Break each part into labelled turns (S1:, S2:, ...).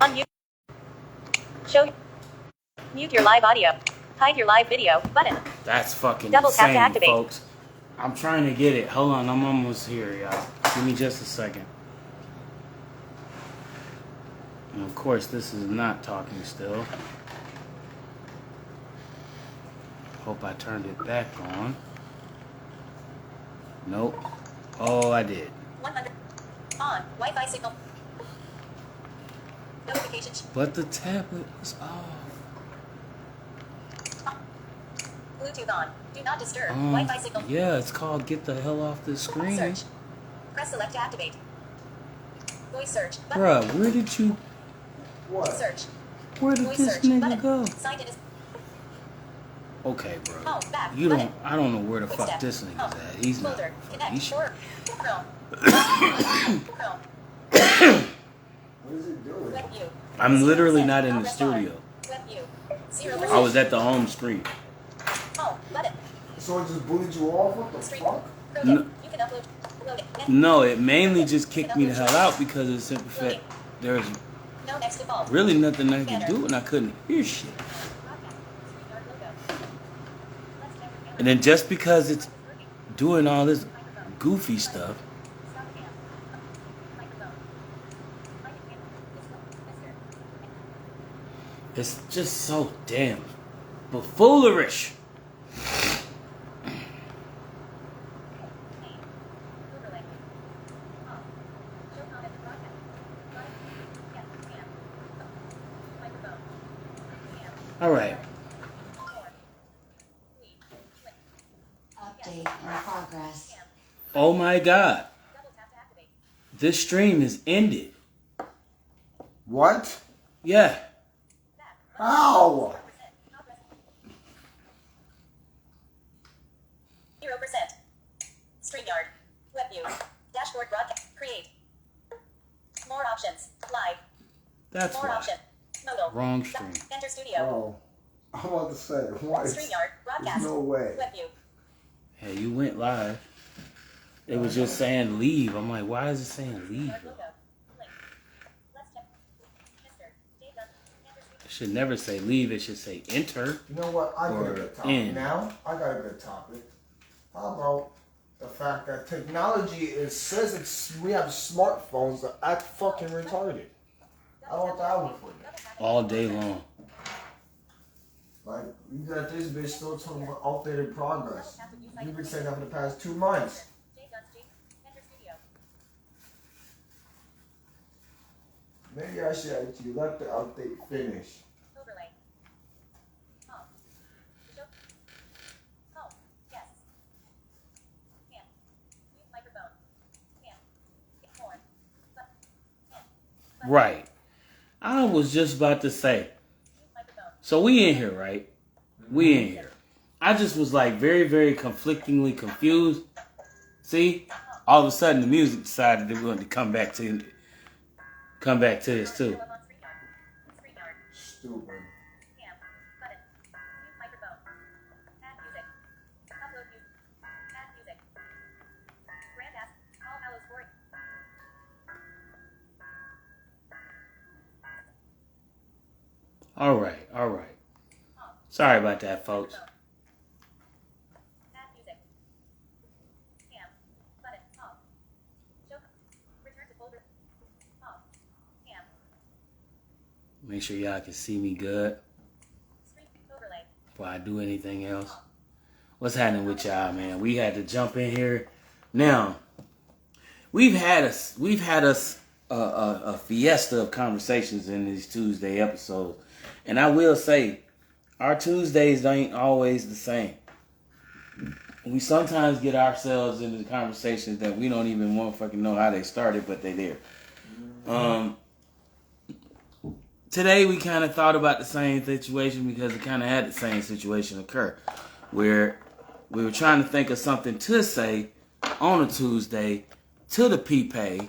S1: Unmute. Show. Mute your live audio. Hide your live video button.
S2: That's fucking
S1: Double tap
S2: insane,
S1: to activate.
S2: folks. I'm trying to get it. Hold on, I'm almost here, y'all. Give me just a second. And of course, this is not talking still. Hope I turned it back on. Nope. Oh, I did.
S1: 100. On. Wi-Fi signal. Notifications.
S2: But the tablet was off.
S1: Bluetooth on. Do not disturb. Wi-Fi signal.
S2: Yeah, it's called Get the Hell Off the Screen.
S1: Search. Press select to activate. Voice search. Button.
S2: Bruh, where did you...
S3: What?
S1: Search.
S2: Where did
S1: Voice
S2: this
S1: search.
S2: nigga
S1: Button.
S2: go?
S1: Signed in is.
S2: Okay, bro.
S1: Home. Back.
S2: You
S1: button.
S2: don't... I don't know where the
S1: Quick
S2: fuck
S1: step.
S2: this nigga's
S1: Home.
S2: at. He's not...
S1: Folder. Connect.
S2: He's...
S1: Or. Chrome. Chrome.
S3: What is it doing?
S1: Web view.
S2: I'm literally not in the
S1: Progress bar.
S2: studio.
S1: Web view. 0%.
S2: I was at the home screen.
S1: Home. Button.
S3: So it just booted you off? What the
S1: Stream.
S3: fuck?
S1: No.
S2: No.
S1: You can upload. Load it.
S2: No, it mainly just kicked me the hell out because of the simple fact there's
S1: No next default.
S2: really nothing I could do and I couldn't hear shit. And then just because it's doing all this goofy stuff, it's just so damn buffoolery. All right.
S4: Update in progress.
S2: Oh my God. This stream is ended.
S3: What?
S2: Yeah.
S3: How?
S1: 0%. StreamYard. WebView. Dashboard broadcast. Create. More options. Live.
S2: That's
S1: More
S2: why.
S1: option. Modal.
S2: Wrong stream.
S1: Enter studio.
S3: Oh, I'm about to say, what?
S1: StreamYard. Broadcast.
S3: There's no way.
S1: WebView.
S2: Hey, you went live. It was just saying leave. I'm like, why is it saying leave?
S1: Logo. Link. Let's check. Mr. Dave Dunn. Enter studio.
S2: It should never say leave. It should say enter.
S3: You know what? I got
S2: Or
S3: a good topic
S2: in.
S3: now. I got a good topic. How about the fact that technology says we have smartphones that act fucking retarded? I want that one for you.
S2: All day long.
S3: Like, you got this bitch still talking about updated progress. You've been saying that for the past 2 months.
S1: Dave Dunn's G. Enter studio.
S3: Maybe I should actually let the update finish.
S1: Overlay. Home. Show. Home. Yes. Cam. Mute microphone. Cam. More. Button. Cam.
S2: Right. I was just about to say.
S1: Mute microphone.
S2: So we in here, right? We in here. I just was like very, very conflictingly confused. See? All of a sudden the music decided they wanted to come back to this too.
S1: Love on StreamYard. StreamYard.
S3: Stupid.
S1: Cam. Button. Mute microphone. Add music. Upload music. Add music. Grand ask. All Hallows 4.
S2: All right. Sorry about that, folks.
S1: Add music. Cam. Button. Off. Show. Return to folder. Off. Cam.
S2: Make sure y'all can see me good
S1: Stream. Overlay.
S2: before I do anything else. What's happening with y'all, man? We had to jump in here. Now, we've had us a fiesta of conversations in these Tuesday episodes. And I will say, our Tuesdays ain't always the same. We sometimes get ourselves into conversations that we don't even want to fucking know how they started, but they there. Today we kind of thought about the same situation because it kind of had the same situation occur, where we were trying to think of something to say on a Tuesday to the P-Pay,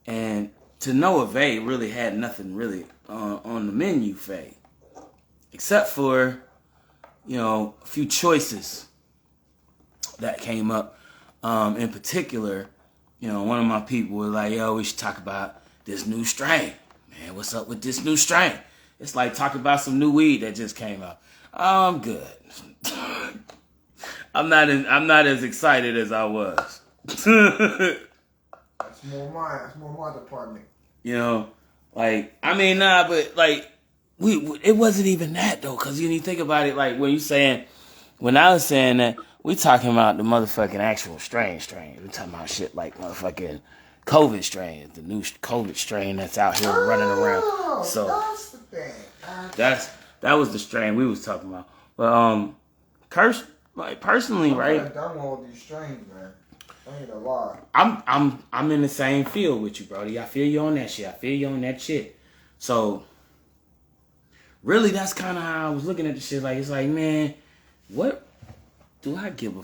S2: and to no avail, really had nothing really on the menu, Faye. Except for, a few choices that came up. In particular, one of my people was like, yo, we should talk about this new strain. Man, what's up with this new strain? It's like talking about some new weed that just came out. I'm good. I'm not as excited as I was.
S3: That's more my department.
S2: You know, like, I mean, nah, but like, it wasn't even that though, cause you think about it, like when I was saying that, we talking about the motherfucking actual strain. We talking about shit like motherfucking COVID strain, the new COVID strain that's out here running around. So
S3: that's the thing.
S2: that was the strain we was talking about. But personally, right?
S3: I'm done with all these strains, man. I ain't gonna lie.
S2: I'm in the same field with you, Brody. I feel you on that shit. So really, that's kind of how I was looking at the shit. Like, it's like, man, what do I give a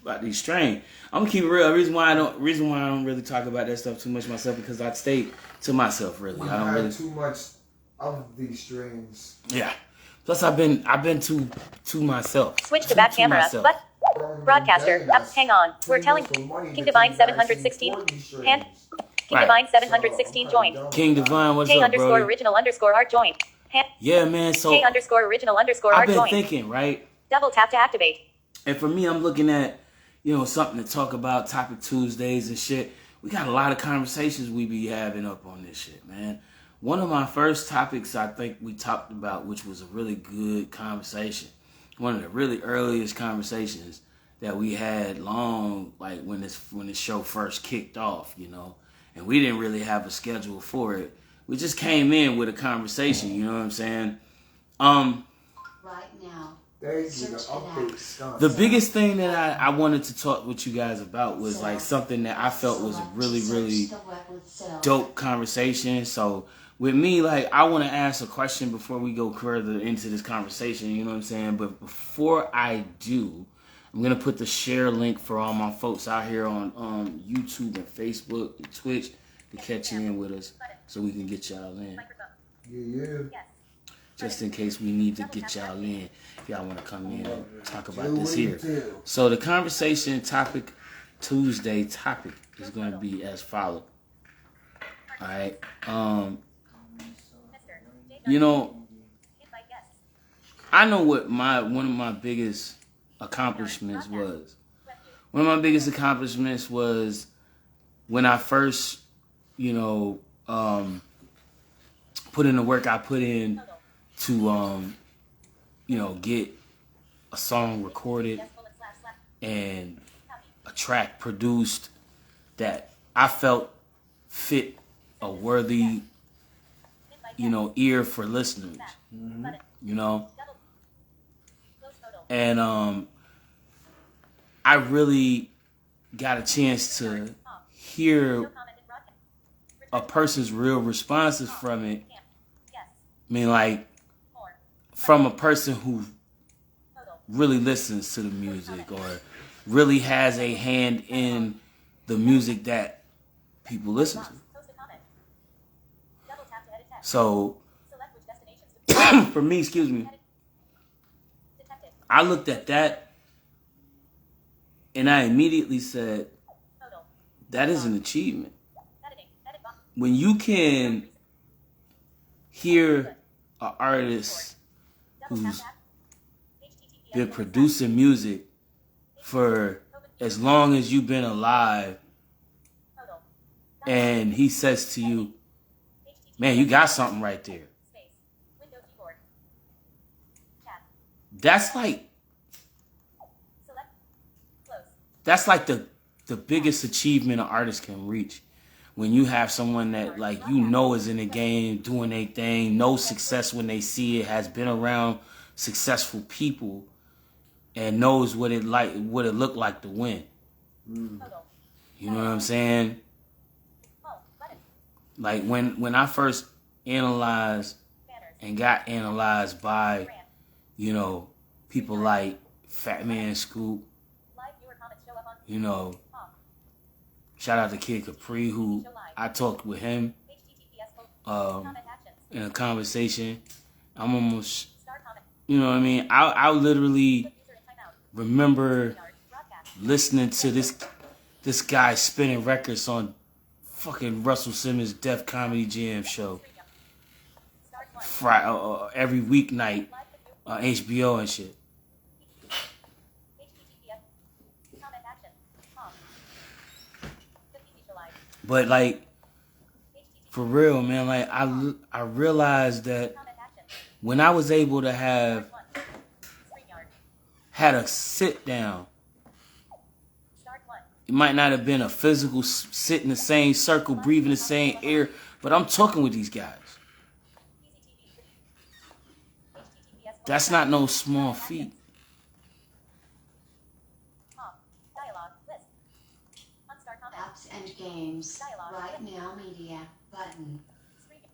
S2: about these strains? I'm gonna keep it real. Reason why I don't really talk about that stuff too much myself, because I stay to myself. Really, I don't really
S3: too much of these strains.
S2: Yeah. Plus, I've been to myself.
S1: Switch to back camera. But broadcaster. Hang on. We're telling King Divine 716. Hand. King Divine 716 joined.
S2: King Divine, what's
S1: K
S2: up,
S1: underscore
S2: Brody?
S1: original underscore art joined. Hand.
S2: Yeah, man. So
S1: K underscore original underscore
S2: I've
S1: art
S2: been
S1: joined.
S2: thinking, right?
S1: Double tap to activate.
S2: And for me, I'm looking at, something to talk about, Topic Tuesdays and shit. We got a lot of conversations we be having up on this shit, man. One of my first topics I think we talked about, which was a really good conversation. One of the really earliest conversations that we had long, like when this show first kicked off, and we didn't really have a schedule for it. We just came in with a conversation, you know what I'm saying?
S4: Right now.
S3: There you go. Update.
S2: The biggest thing that I wanted to talk with you guys about was like something that I felt was a really, really dope conversation. So with me, like, I want to ask a question before we go further into this conversation, you know what I'm saying? But before I do, I'm going to put the share link for all my folks out here on YouTube and Facebook and Twitch to catch in with us so we can get y'all in.
S3: Yeah.
S2: Just in case we need to get y'all in, if y'all want to come in and talk about this here. So the conversation topic, Tuesday topic, is going to be as follows. All right. I know what one of my biggest accomplishments was. One of my biggest accomplishments was when I first, put in the work I put in to, get a song recorded and a track produced that I felt fit a worthy, ear for listeners, and I really got a chance to hear a person's real responses from it. I mean, like, from a person who really listens to the music or really has a hand in the music that people listen to. So, for me, I looked at that and I immediately said, that is an achievement. When you can hear an artist who's been producing music for as long as you've been alive, and he says to you, man, you got something right there. That's like the biggest achievement an artist can reach. When you have someone that, like, is in the game, doing their thing, knows success when they see it, has been around successful people, and knows what it looked like to win. You know what I'm saying? Like, when I first analyzed and got analyzed by, people like Fat Man Scoop, shout out to Kid Capri, who I talked with him in a conversation. I'm almost, I literally remember listening to this guy spinning records on fucking Russell Simmons Def Comedy Jam show.
S1: Start one.
S2: Every weeknight,
S1: Live video.
S2: HBO and shit.
S1: HTTPS. Comment action. Off. Visualize.
S2: But like,
S1: HTTP.
S2: for real, man, like I realized that
S1: Comment action.
S2: when I was able to have
S1: Start one. StreamYard.
S2: had a sit down,
S1: Start one.
S2: it might not have been a physical sit in the same circle, breathing the same air, but I'm talking with these guys.
S1: PZTV. HTTPS.
S2: That's not no small feat.
S1: Off. Dialogue. List. Unstart comment.
S4: Apps and games. Right now media button.
S1: Streaming.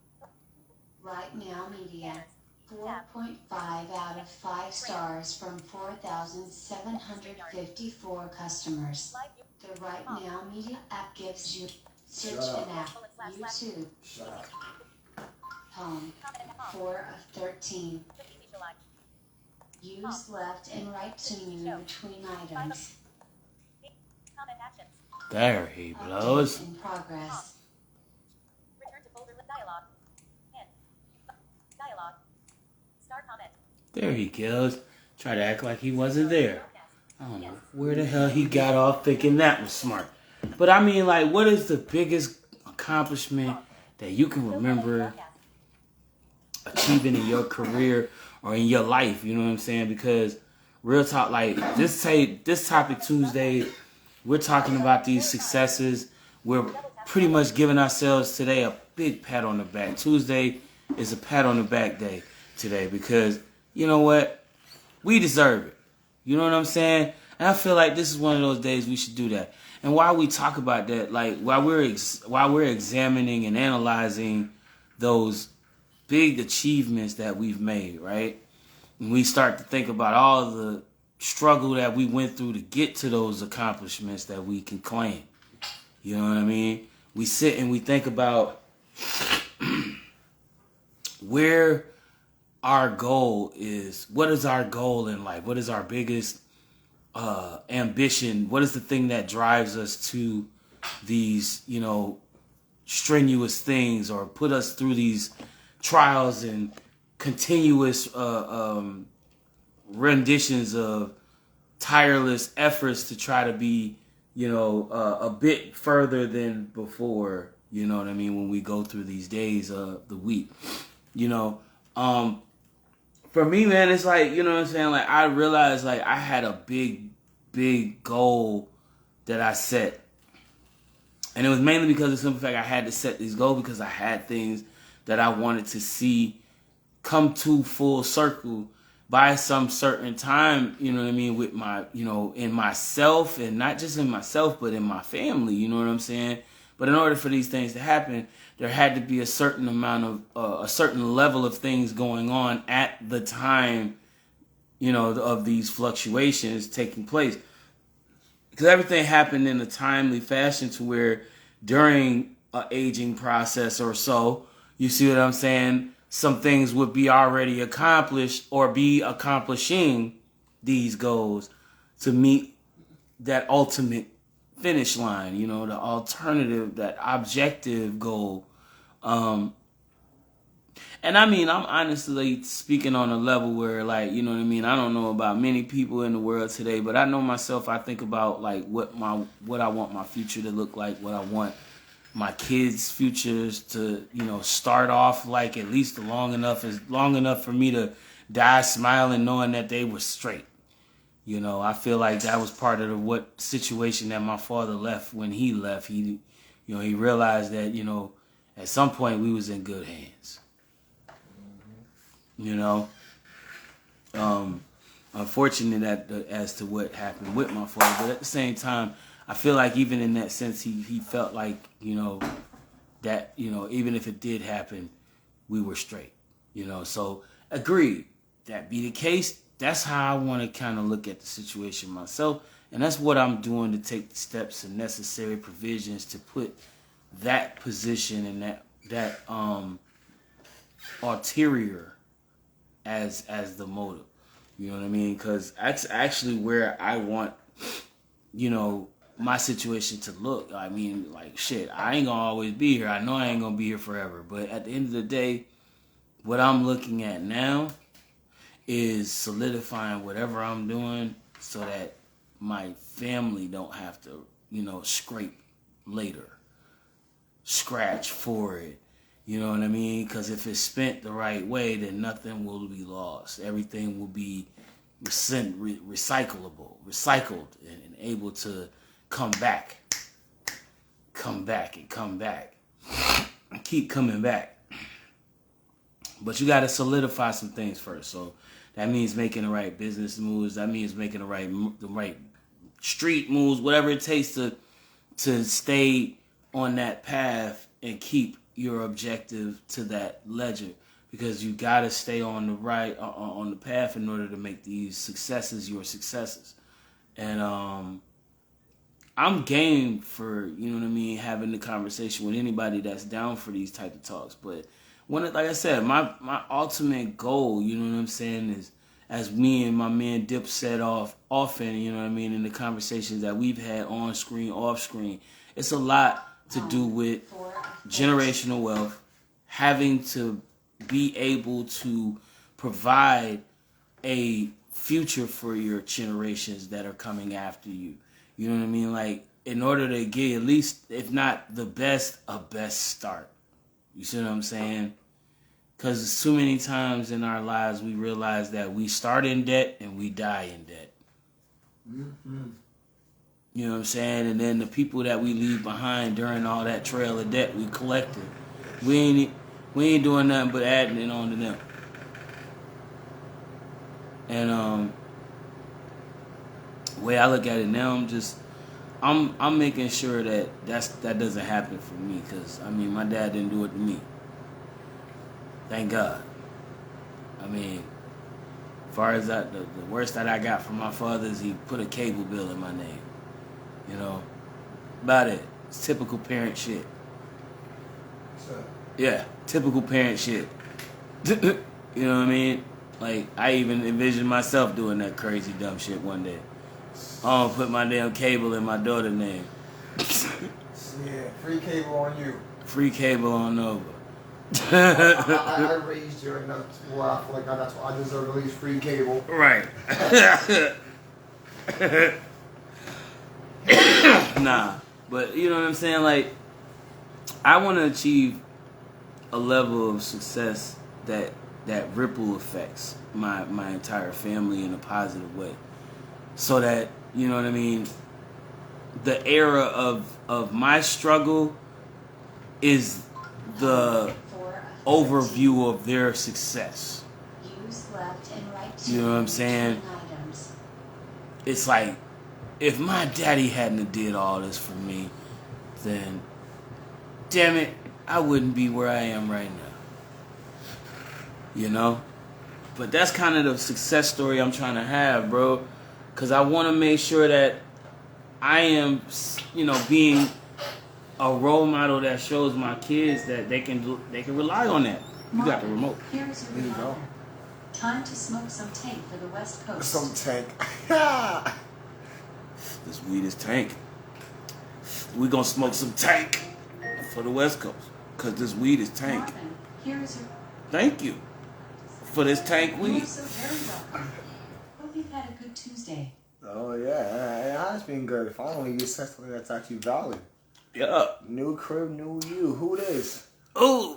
S4: Right now media.
S1: Banners.
S4: 4.5 out of 5 stars from 4,754 customers.
S1: Live view.
S4: The Right Now Media app gives you search
S3: Shut up.
S4: an app, YouTube,
S3: Shut up.
S4: home,
S1: Comment off.
S4: 4 of 13.
S1: Visualize.
S4: Use left and right to move between items.
S1: Comment actions.
S2: There he blows.
S4: Update in progress.
S1: Return to folder with dialogue. End. Dialogue. Start comment.
S2: There he goes. Try to act like he wasn't there.
S1: Broadcast.
S2: I don't know where the hell he got off thinking that was smart. But I mean, like, what is the biggest accomplishment that you can remember
S1: Broadcast.
S2: achieving in your career or in your life? You know what I'm saying? Because real talk, like this topic Tuesday, we're talking about these successes. We're pretty much giving ourselves today a big pat on the back. Tuesday is a pat on the back day today because you know what? We deserve it. You know what I'm saying? And I feel like this is one of those days we should do that. And while we talk about that, like while we're examining and analyzing those big achievements that we've made, right? And we start to think about all the struggle that we went through to get to those accomplishments that we can claim. You know what I mean? We sit and we think about where our goal is. What is our goal in life? What is our biggest ambition? What is the thing that drives us to these, you know, strenuous things or put us through these trials and continuous renditions of tireless efforts to try to be, you know, a bit further than before, you know what I mean, when we go through these days of the week. You know, for me, man, it's like, you know what I'm saying, like I realized like I had a big goal that I set. And it was mainly because of the simple fact I had to set these goals because I had things that I wanted to see come to full circle by some certain time, you know what I mean, with my, you know, in myself, and not just in myself, but in my family, you know what I'm saying? But in order for these things to happen, there had to be a certain amount of, a certain level of things going on at the time, you know, of these fluctuations taking place. Because everything happened in a timely fashion to where during an aging process or so, you see what I'm saying, some things would be already accomplished or be accomplishing these goals to meet that ultimate finish line, you know, the alternative, that objective goal. And I mean, I'm honestly speaking on a level where, like, you know what I mean, I don't know about many people in the world today, but I know myself, I think about like what I want my future to look like, what I want my kids' futures to, you know, start off like at least long enough for me to die smiling knowing that they were straight. You know, I feel like that was part of what situation that my father left when he left. He, you know, he realized that, you know, at some point we was in good hands. You know, unfortunate as to what happened with my father, but at the same time, I feel like even in that sense, he felt like, you know, that, you know, even if it did happen, we were straight, you know. So agreed, that be the case. That's how I want to kind of look at the situation myself, and that's what I'm doing to take the steps and necessary provisions to put that position and that ulterior as the motive. You know what I mean? Because that's actually where I want, you know, my situation to look. I mean, like, shit, I ain't gonna always be here. I know I ain't gonna be here forever. But at the end of the day, what I'm looking at now is solidifying whatever I'm doing so that my family don't have to, scrape later, scratch for it. You know what I mean? Because if it's spent the right way, then nothing will be lost. Everything will be recycled, and able to come back, and keep coming back. But you got to solidify some things first. So that means making the right business moves. That means making the right street moves. Whatever it takes to stay on that path and keep your objective to that ledger. Because you got to stay on the path in order to make these successes your successes. And I'm game for, having the conversation with anybody that's down for these type of talks. But like I said, my ultimate goal, is, as me and my man Dip said often, in the conversations that we've had on screen, off screen, it's a lot to do with generational wealth, having to be able to provide a future for your generations that are coming after you. You know what I mean? Like, in order to get at least, if not the best, a best start. You see what I'm saying? Because too many times in our lives we realize that we start in debt and we die in debt.
S3: Mm-hmm.
S2: You know what I'm saying? And then the people that we leave behind during all that trail of debt we collected, we ain't doing nothing but adding it on to them. And the way I look at it now, I'm making sure that doesn't happen for me. Because my dad didn't do it to me. Thank God. As far as that, the worst that I got from my father is he put a cable bill in my name. About it. It's typical parent shit.
S3: So.
S2: Yeah, typical parent shit. You know what I mean? Like, I even envisioned myself doing that crazy dumb shit one day. I'm gonna put my damn cable in my daughter's name.
S3: Yeah, free cable on you.
S2: Free cable on over.
S3: I raised you, and that's why I feel like that's why I deserve at least free cable.
S2: Right. Nah, but you know what I'm saying? Like, I want to achieve a level of success that ripple affects my entire family in a positive way, so that, you know what I mean, the era of my struggle is the overview of their success.
S4: Use left and right.
S2: You know what I'm saying? It's like, if my daddy hadn't have did all this for me, then, damn it, I wouldn't be where I am right now. But that's kind of the success story I'm trying to have, bro. Because I want to make sure that I am, being a role model that shows my kids that they can rely on that. You got the remote.
S4: Here's your
S3: There you go.
S4: Time to smoke some tank for the West Coast.
S3: Some tank.
S2: This weed is tank. We gonna smoke some tank for the West Coast. Because this weed is tank.
S4: Marvin, here's your...
S2: Thank you for this tank weed.
S4: You're so very welcome. Hope you've had a good Tuesday.
S3: Oh yeah, it has been good. Finally, you said something that's actually valid.
S2: Yeah.
S3: New crib, new you. Who this?
S2: Ooh.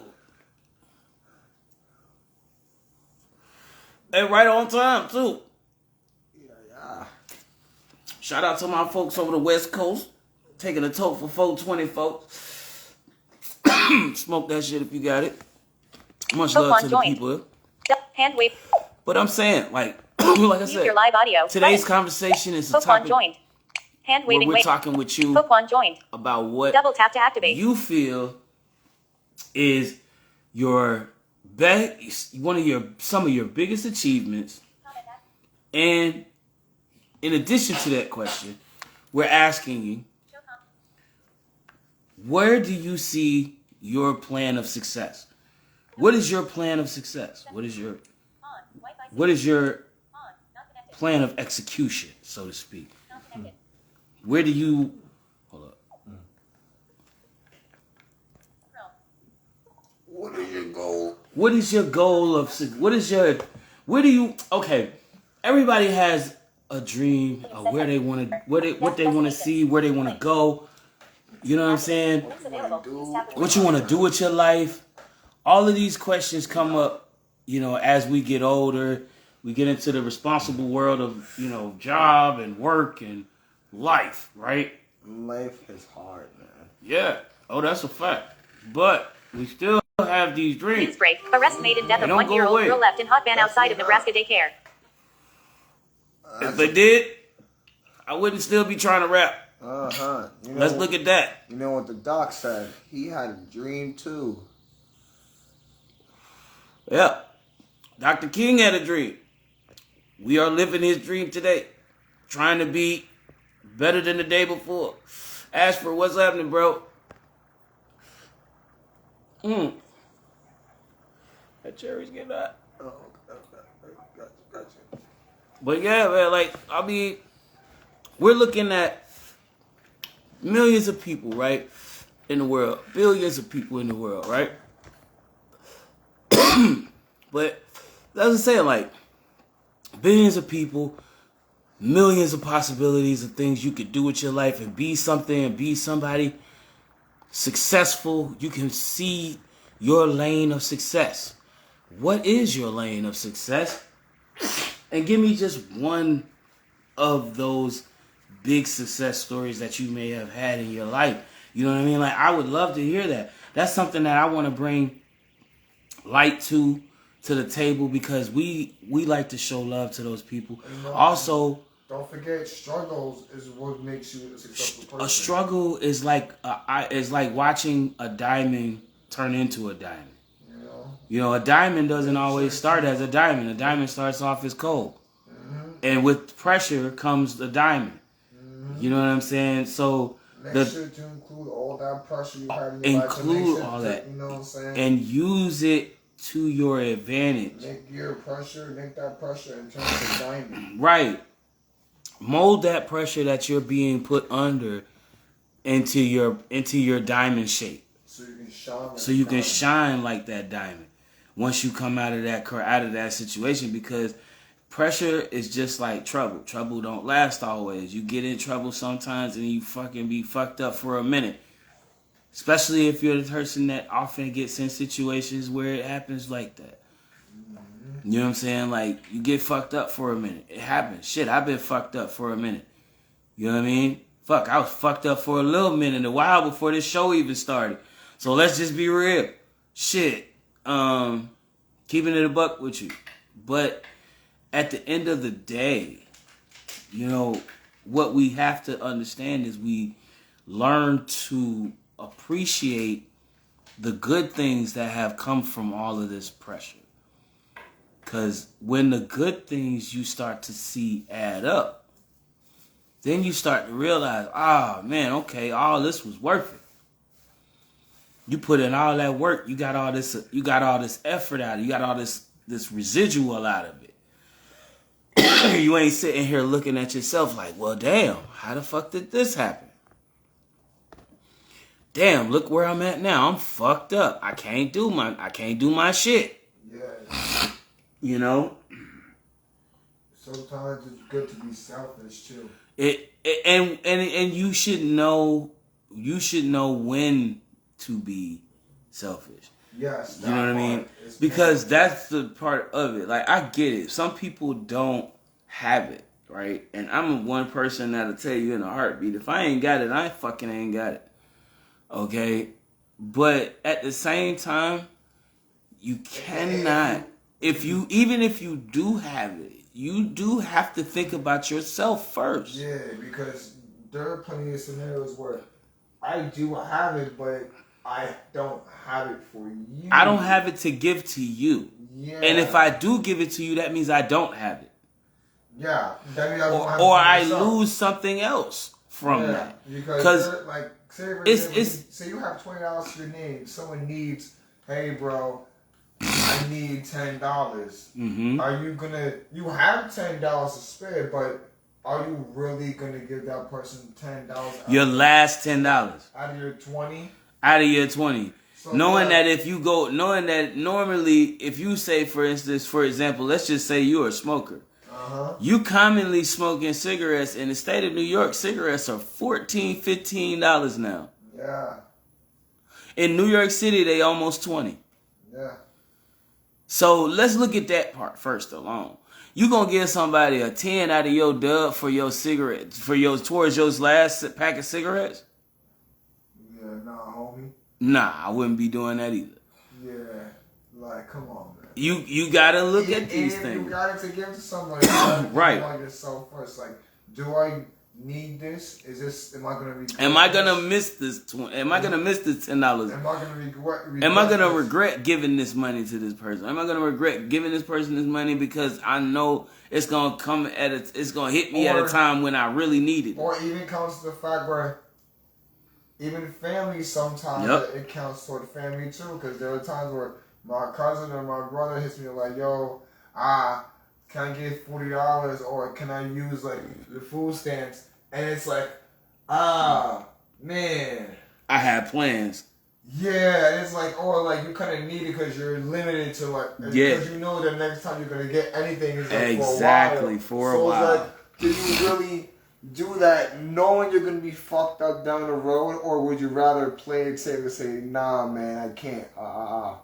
S2: And right on time, too.
S3: Yeah.
S2: Shout out to my folks over the West Coast. Taking a toke for 420, folks. Smoke that shit if you got it. Much love to the people.
S1: Hand wave.
S2: But I'm saying, like I
S1: Mute
S2: said,
S1: your live audio.
S2: today's
S1: Button.
S2: conversation is a
S1: Pokemon
S2: topic
S1: joined. Hand
S2: where
S1: waving.
S2: we're
S1: Wait.
S2: talking with you
S1: Pokemon joined.
S2: about what
S1: Double tap to activate.
S2: you feel is your some of your biggest achievements. And in addition to that question, we're asking you, where do you see your plan of success? What is your plan of success? What is your plan of execution, so to speak? Where do you
S3: What is your goal?
S2: What is your goal of? What is your? Where do you? Okay, everybody has a dream of where they want to, what they want to see, where they want to go. You know what I'm saying?
S1: Links available. Use tab to
S2: What you want to do with your life? All of these questions come up, as we get older. We get into the responsible world of, job and work and life, right?
S3: Life is hard, man.
S2: Yeah. Oh, that's a fact. But we still have these dreams.
S1: News break. Arrest made in death
S2: They
S1: of
S2: don't go
S1: 1-year-old
S2: away.
S1: girl left in hot van outside of Nebraska daycare.
S2: If they did, I wouldn't still be trying to rap.
S3: Uh-huh.
S2: Let's look at that.
S3: You know what the doc said? He had a dream too.
S2: Yeah. Dr. King had a dream. We are living his dream today. Trying to be better than the day before. Ashford, what's happening, bro? That cherry's getting hot.
S3: Oh, gotcha.
S2: But yeah, man, we're looking at millions of people, right? In the world. Billions of people in the world, right? But that's what I'm saying, billions of people, millions of possibilities of things you could do with your life and be something and be somebody successful. You can see your lane of success. What is your lane of success? And give me just one of those big success stories that you may have had in your life. You know what I mean? I would love to hear that. That's something that I want to bring light to the table because we like to show love to those people. Also,
S3: don't forget, struggles is what makes you a successful person.
S2: A struggle is like watching a diamond turn into a diamond. A diamond doesn't always start as a diamond. A diamond starts off as coal. And with pressure comes the diamond. You know what I'm saying? So
S3: make sure to include all that pressure you had in your life.
S2: Include all that.
S3: You know what I'm saying?
S2: And use it to your advantage.
S3: Make that pressure into a diamond.
S2: Right. Mold that pressure that you're being put under into your diamond shape. So you can shine like that diamond. Once you come out of that situation, because pressure is just like trouble. Trouble don't last always. You get in trouble sometimes and you fucking be fucked up for a minute. Especially if you're the person that often gets in situations where it happens like that. You know what I'm saying? You get fucked up for a minute. It happens. Shit, I've been fucked up for a minute. You know what I mean? Fuck, I was fucked up for a little minute, a while before this show even started. So let's just be real. Shit. Keeping it a buck with you. But at the end of the day, what we have to understand is we learn to appreciate the good things that have come from all of this pressure. Because when the good things you start to see add up, then you start to realize, man, okay, all this was worth it. You put in all that work, you got all this effort out of it, you got all this residual out of it. You ain't sitting here looking at yourself like, well, damn, how the fuck did this happen? Damn, look where I'm at now. I'm fucked up. I can't do my shit.
S3: Yeah. Sometimes it's good to be selfish too.
S2: And you should know when to be selfish.
S3: Yes.
S2: You know what I mean? Because that's the part of it. I get it. Some people don't have it, right? And I'm one person that'll tell you in a heartbeat, if I ain't got it, I fucking ain't got it. Okay? But at the same time, you cannot, even if you do have it, you do have to think about yourself first.
S3: Yeah, because there are plenty of scenarios where I do have it, but I don't have it for you.
S2: I don't have it to give to you.
S3: Yeah.
S2: And if I do give it to you, that means I don't have it.
S3: Yeah.
S2: Or I lose something else from that.
S3: Because say you have $20 to your name. Someone needs, hey bro, I need $10.
S2: Mm-hmm.
S3: Are you you have $10 to spare, but are you really gonna give that person $10?
S2: Your last $10
S3: out of your 20?
S2: Out of your 20.
S3: So,
S2: knowing
S3: yeah.
S2: that knowing that normally, if you say, for instance, for example, let's just say you're a smoker. You commonly smoking cigarettes in the state of New York. Cigarettes are $14, $15 now.
S3: Yeah.
S2: In New York City, they almost 20.
S3: Yeah.
S2: So let's look at that part first alone. You gonna give somebody a 10 out of your dub for your cigarettes, towards your last pack of cigarettes?
S3: Yeah, nah, homie.
S2: Nah, I wouldn't be doing that either.
S3: Yeah, like, come on, man.
S2: You gotta look at these things.
S3: You got to give to somebody.
S2: Right.
S3: Like yourself first. Like, do I need this? Am I gonna be?
S2: Am I gonna miss this? Am I gonna miss this $10?
S3: Am I gonna regret?
S2: Am I gonna regret giving this money to this person? Am I gonna regret giving this person this money because I know it's gonna it's gonna hit me at a time when I really need it?
S3: Or even comes to the fact where even family sometimes it counts toward family too, because there are times where my cousin or my brother hits me like, yo, can I get $40 or can I use like the food stamps? And it's like, man.
S2: I had plans.
S3: Yeah, it's like, or like you kind of need it because you're limited to like, because you know the next time you're going to get anything is like
S2: exactly, for a while.
S3: It's like, do you really do that knowing you're going to be fucked up down the road, or would you rather play it safe and say, nah, man, I can't,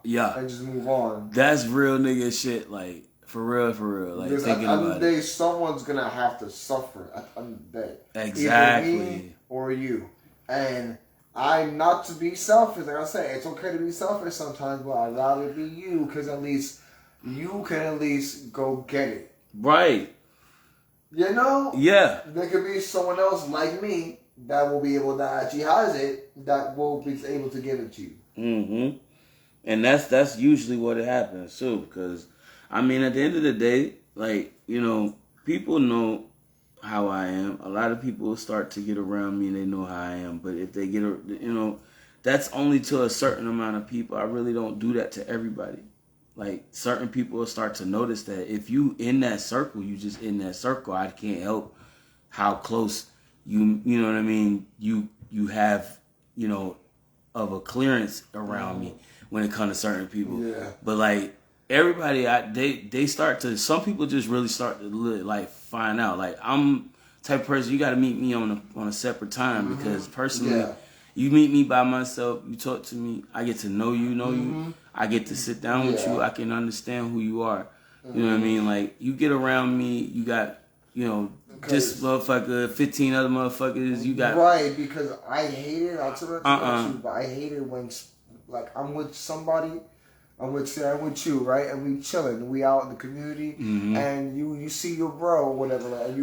S2: yeah,
S3: and just move on?
S2: That's real nigga shit, like, for real. Like,
S3: because
S2: thinking
S3: at the end of
S2: about
S3: the day,
S2: it.
S3: someone's going to have to suffer at the end of the day.
S2: Exactly.
S3: Either me or you. And not to be selfish, like I say, it's okay to be selfish sometimes, but I'd rather be you, because at least you can at least go get it.
S2: Right.
S3: You know?
S2: Yeah.
S3: There could be someone else like me that will be able to actually has it, that will be able to give it to you.
S2: Mm-hmm. And that's usually what it happens too, because I mean, at the end of the day, like, you know, people know how I am. A lot of people start to get around me and they know how I am. But if they get, you know, that's only to a certain amount of people. I really don't do that to everybody. Like, certain people will start to notice that if you in that circle, you just in that circle. I can't help how close you know what I mean, you have, you know, of a clearance around me when it comes to certain people.
S3: Yeah.
S2: But like, everybody, they start to, some people just really start to like find out. Like, I'm the type of person, you got to meet me on a separate time, because personally, you meet me by myself, you talk to me, I get to know you, I get to sit down with you, I can understand who you are. You know what I mean? Like, you get around me, you got, you know, this motherfucker, 15 other motherfuckers, you got.
S3: Right, because I hate it, I'll tell you, but I hate it when, like, I'm with somebody, I'm with you, right? And we chilling, we out in the community, and you see your bro or whatever, like, and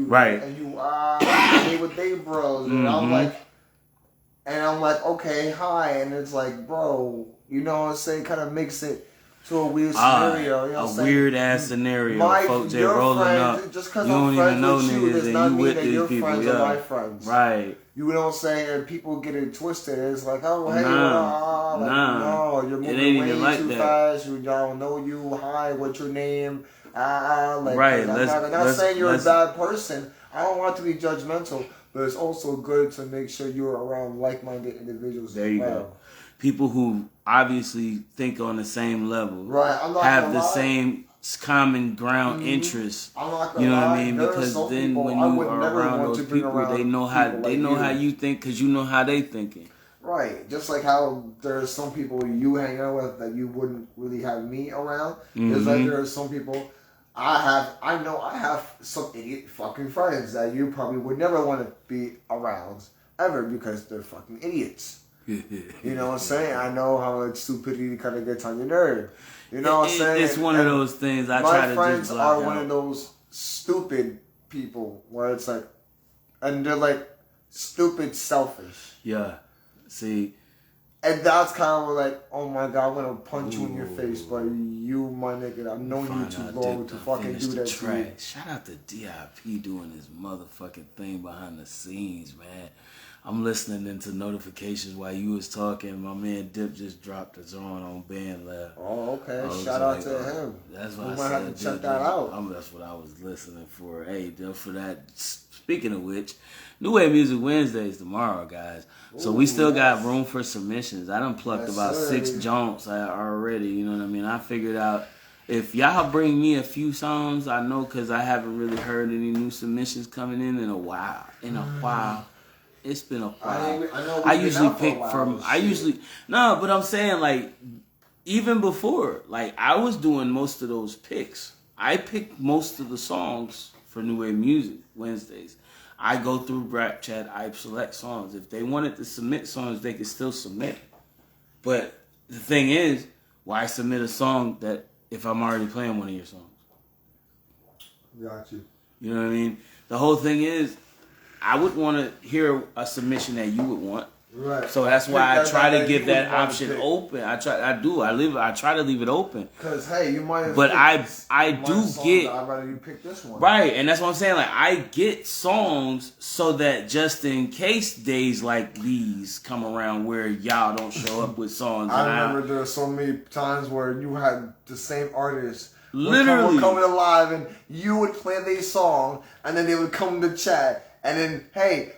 S3: you hang with they bros, and I'm like, okay, hi, and it's like, bro, you know what I'm saying? Kind of makes it to a weird scenario, you know what I'm saying?
S2: Weird ass scenario. Folks just rolling up.
S3: Just because
S2: you
S3: I'm
S2: don't even
S3: friends
S2: know
S3: with you
S2: niggas
S3: does
S2: and
S3: not
S2: you
S3: mean
S2: with
S3: that
S2: these
S3: your
S2: people.
S3: friends
S2: Yeah.
S3: are my friends.
S2: Right.
S3: You know what I'm saying? And people get it twisted. It's like, oh, hey,
S2: Nah.
S3: no, you're moving
S2: ain't
S3: way
S2: even like
S3: too
S2: that.
S3: fast. You don't know you. Hi, what's your name? Like,
S2: Right.
S3: I'm not saying you're a bad person. I don't want to be judgmental, but it's also good to make sure you're around like-minded individuals.
S2: There you go. People who obviously think on the same level,
S3: right? I'm not
S2: have the same common ground interests.
S3: I'm not
S2: you know
S3: lie.
S2: what I mean?
S3: There
S2: because then
S3: people
S2: when
S3: I
S2: you
S3: would
S2: are
S3: never
S2: around
S3: want
S2: those
S3: to bring
S2: people,
S3: around
S2: they know how you think, because you know how they thinking.
S3: Right, just like how there's some people you hang out with that you wouldn't really have me around. There's like there are some people I know I have some idiot fucking friends that you probably would never want to be around ever, because they're fucking idiots. You know what I'm saying? I know how much stupidity kind of gets on your nerve. You know what I'm saying?
S2: It's one of those things I try to just block out.
S3: My friends are one of those stupid people where it's like, and they're like stupid selfish.
S2: Yeah. See.
S3: And that's kind of like, oh my God, I'm gonna punch you in your face, but you, my nigga, I've known you too long to fucking do that to you.
S2: Shout out to DIP doing his motherfucking thing behind the scenes, man. I'm listening into notifications while you was talking. My man Dip just dropped a song on Band Lab.
S3: Oh, okay.
S2: I was
S3: Shout out
S2: like,
S3: to him.
S2: That's what
S3: We
S2: I
S3: might
S2: said.
S3: have to check that out.
S2: That's what I was listening for. Hey, for that. Speaking of which, New Wave Music Wednesdays tomorrow, guys. So we still got room for submissions. I done plucked about 6 jonks already. You know what I mean? I figured out if y'all bring me a few songs, I know because I haven't really heard any new submissions coming in a while. It's been a while. I usually pick from. No, but I'm saying like even before, like I was doing most of those picks. I picked most of the songs for New Wave Music Wednesdays. I go through Rap Chat. I select songs. If they wanted to submit songs, they could still submit. But the thing is, why submit a song that if I'm already playing one of your songs?
S3: Got you.
S2: You know what I mean? The whole thing is, I would want to hear a submission that you would want.
S3: Right.
S2: So that's why I try to give that option open. I try to leave it open.
S3: Cause hey, you might have.
S2: But I do get.
S3: I'd rather you pick this one.
S2: Right, and that's what I'm saying. Like I get songs so that just in case days like these come around where y'all don't show up with songs.
S3: I remember there were so many times where you had the same artist
S2: literally
S3: coming alive, and you would play their song, and then they would come to chat. And then, hey,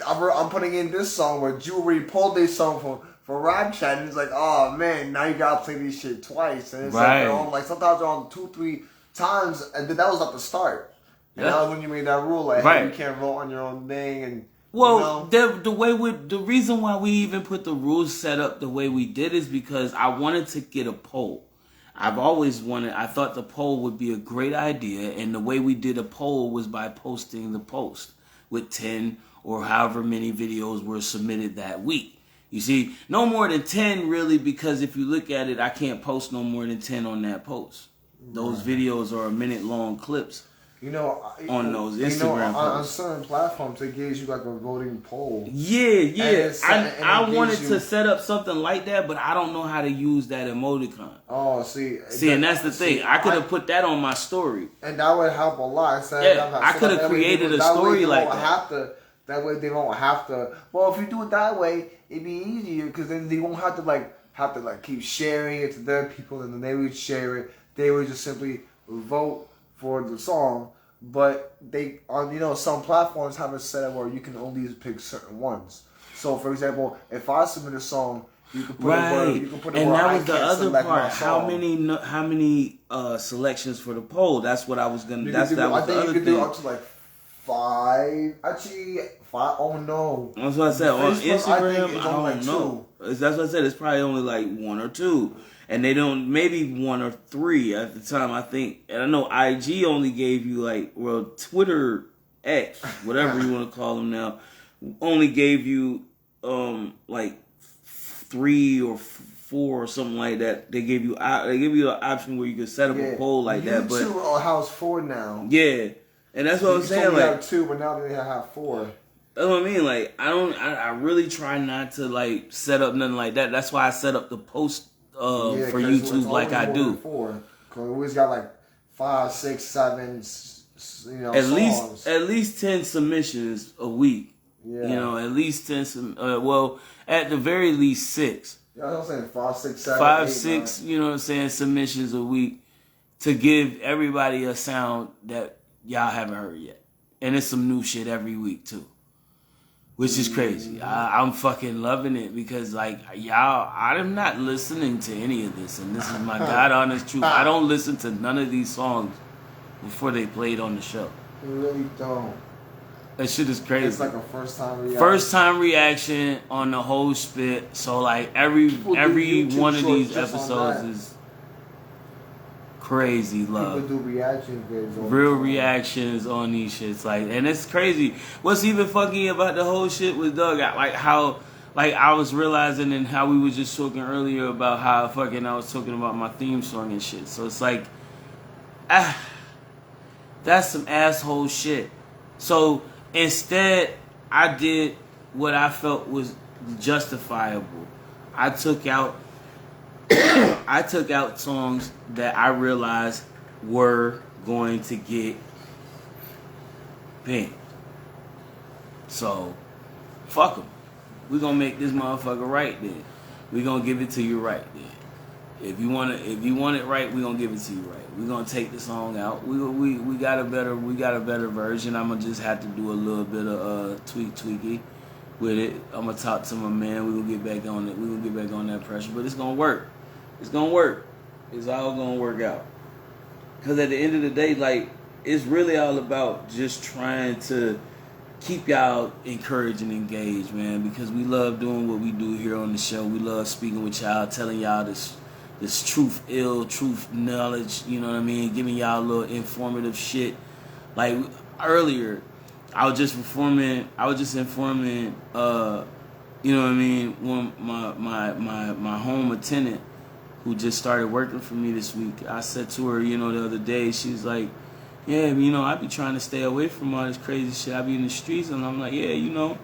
S3: I'm putting in this song where you already pulled this song for Rap Chat, and it's like, oh man, now you gotta play this shit twice, and it's like they're on sometimes they're on 2-3 times, and then that was at the start. And that was when you made that rule, like, hey, you can't vote on your own thing, and
S2: the reason why we even put the rules set up the way we did is because I wanted to get a poll. I thought the poll would be a great idea, and the way we did a poll was by posting the post with 10 or however many videos were submitted that week. You see, no more than 10 really, because if you look at it, I can't post no more than 10 on that post. Those videos are 1-minute-long clips. On those Instagram posts.
S3: On certain platforms, it gives you like a voting poll.
S2: Yeah. I wanted to set up something like that, but I don't know how to use that emoticon.
S3: Oh, see,
S2: and that's the thing. I could have put that on my story,
S3: and that would help a lot.
S2: I could have created a story like that.
S3: That way they won't have to. Well, if you do it that way, it'd be easier because then they won't have to keep sharing it to their people, and then they would share it. They would just simply vote for the song. But they on some platforms have it set up where you can only pick certain ones. So for example, if I submit a song, you can put it
S2: and
S3: where
S2: that
S3: I
S2: was the
S3: can't
S2: other
S3: select
S2: part.
S3: my song.
S2: How many selections for the poll? That's what I was gonna. I think
S3: you could do up to like 5. Actually, 5. Oh no.
S2: That's what I said. On Instagram,
S3: I
S2: don't know. That's what I said. It's probably only like 1 or 2. And they don't, maybe 1 or 3 at the time, I think. And I know IG only gave you Twitter X, whatever you want to call them now, only gave you 3 or 4 or something like that. They give you an option where you can set up a poll like that. But
S3: YouTube has 4 now.
S2: Yeah, and that's what I'm saying.
S3: They have 2, but now they have 4.
S2: That's what I mean. Like I really try not to set up nothing like that. That's why I set up the post. For YouTube, like I do.
S3: 4. Cause we always got 5, 6, 7,
S2: songs. At least 10 submissions a week. Yeah. At least 10. At the very least 6.
S3: Yeah, I was saying 5, 6, 7,
S2: 5,
S3: 8,
S2: 6. 9. You know what I'm saying? Submissions a week to give everybody a sound that y'all haven't heard yet, and it's some new shit every week too. Which is crazy. I'm fucking loving it because, y'all, I'm not listening to any of this. And this is my God honest truth. I don't listen to none of these songs before they played on the show.
S3: You really don't.
S2: That shit is crazy.
S3: It's like a first-time reaction.
S2: First-time reaction on the whole spit. So, every one of these episodes is crazy love.
S3: People do reaction videos.
S2: Real reactions on these shits. And it's crazy. What's even funky about the whole shit with Doug, how I was realizing and how we were just talking earlier about how I was talking about my theme song and shit. So it's that's some asshole shit. So instead, I did what I felt was justifiable. I took out songs that I realized were going to get banned. So, fuck them. We're gonna make this motherfucker right then. We're gonna give it to you right then. If you want it right, we're gonna give it to you right. We're gonna take the song out. We got a better version. I'm gonna just have to do a little bit of tweaky with it. I'm gonna talk to my man. We're gonna get back on it. We're gonna get back on that pressure. But it's gonna work. It's gonna work. It's all gonna work out. Cause at the end of the day, like, it's really all about just trying to keep y'all encouraged and engaged, man. Because we love doing what we do here on the show. We love speaking with y'all, telling y'all this truth knowledge, you know what I mean? Giving y'all a little informative shit. Like earlier, I was just informing, you know what I mean, one my home attendant who just started working for me this week. I said to her, you know, the other day, she's like, yeah, you know, I be trying to stay away from all this crazy shit. I be in the streets, and I'm like, yeah, you know,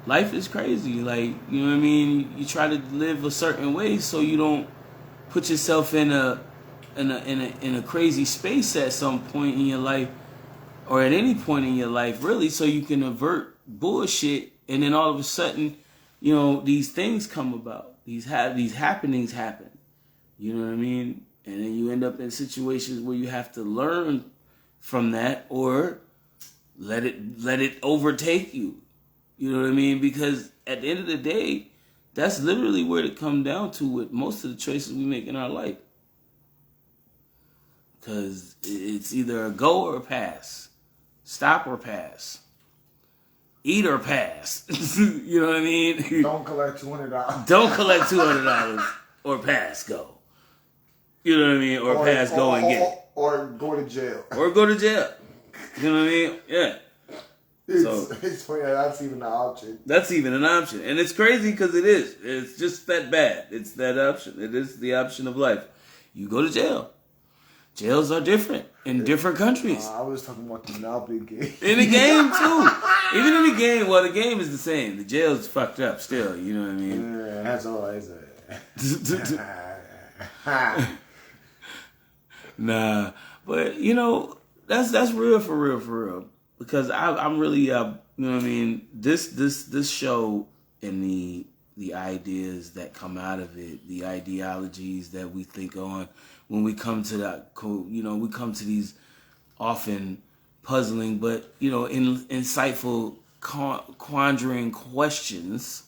S2: life is crazy. Like, you know what I mean? You try to live a certain way so you don't put yourself in a crazy space at some point in your life, or at any point in your life, really, so you can avert bullshit. And then all of a sudden, you know, these things come about. These happenings happen. You know what I mean? And then you end up in situations where you have to learn from that, or let it overtake you. You know what I mean? Because at the end of the day, that's literally where it comes down to with most of the choices we make in our life. Because it's either a go or a pass. Stop or pass. Eat or pass. You know what I mean?
S3: Don't collect $200.
S2: Don't collect $200 or pass, go. You know what I mean? Or pass, go and get it.
S3: Or go to jail.
S2: Or go to jail. You know what I mean? Yeah.
S3: It's funny, that's even an option.
S2: That's even an option. And it's crazy because it is. It's just that bad. It's that option. It is the option of life. You go to jail. Jails are different in different countries.
S3: I was talking about the Monopoly game.
S2: In the game, too. Even in the game, well, the game is the same. The jail's fucked up still. You know what I mean?
S3: Yeah, that's all I said.
S2: Nah. But, you know, that's real for real. Because I'm really, you know what I mean, this show and the ideas that come out of it, the ideologies that we think on when we come to that, you know, we come to these often puzzling but, you know, insightful, quandary questions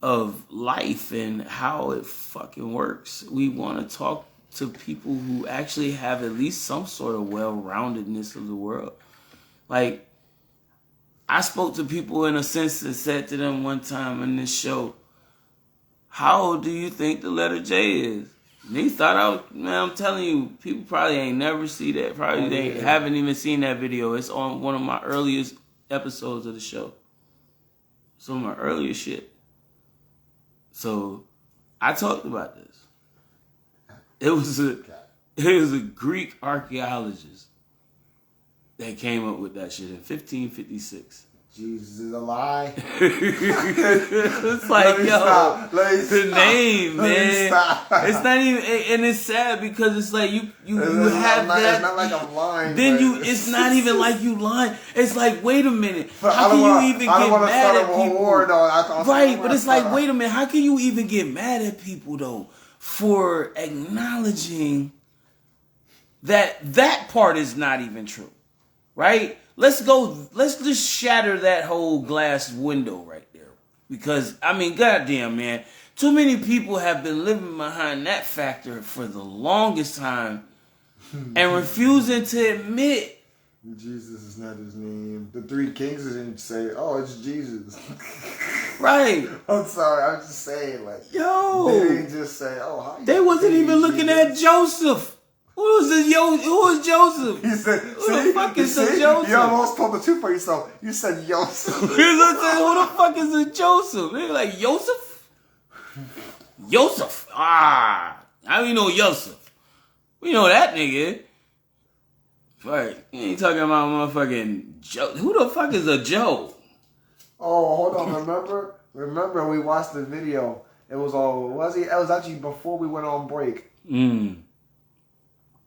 S2: of life and how it fucking works. We want to talk to people who actually have at least some sort of well-roundedness of the world. Like, I spoke to people in a sense and said to them one time in this show, how old do you think the letter J is? And he thought man, I'm telling you, people probably ain't never see that. Probably haven't even seen that video. It's on one of my earliest episodes of the show. Some of my earliest shit. So, I talked about this. It was a Greek archaeologist that came up with that shit in 1556.
S3: Jesus is a lie.
S2: It's like, the name, man. It's not even, and it's sad because it's like you have that.
S3: It's not like I'm lying.
S2: Then it's not even like you lying. It's like, wait a minute. How can you even get mad at people? Right, but it's like, wait a minute. How can you even get mad at people though for acknowledging that part is not even true? Right? Let's just shatter that whole glass window right there. Because, I mean, goddamn, man. Too many people have been living behind that factor for the longest time and refusing to admit.
S3: Jesus is not his name. The three kings didn't say, oh, it's Jesus.
S2: Right.
S3: I'm sorry, I'm just saying, like,
S2: yo.
S3: They didn't just say, oh, how you
S2: They wasn't even looking at Joseph. Who was Joseph?
S3: He said,
S2: who the fuck is a Joseph?
S3: You almost told the truth for yourself. You said Joseph.
S2: Who the fuck is a Joseph? They like, Joseph? Joseph. How do you know Joseph? We know that nigga. Right. You ain't talking about motherfucking Joe. Who the fuck is a Joe?
S3: Oh, hold on. Remember we watched the video. It was actually before we went on break.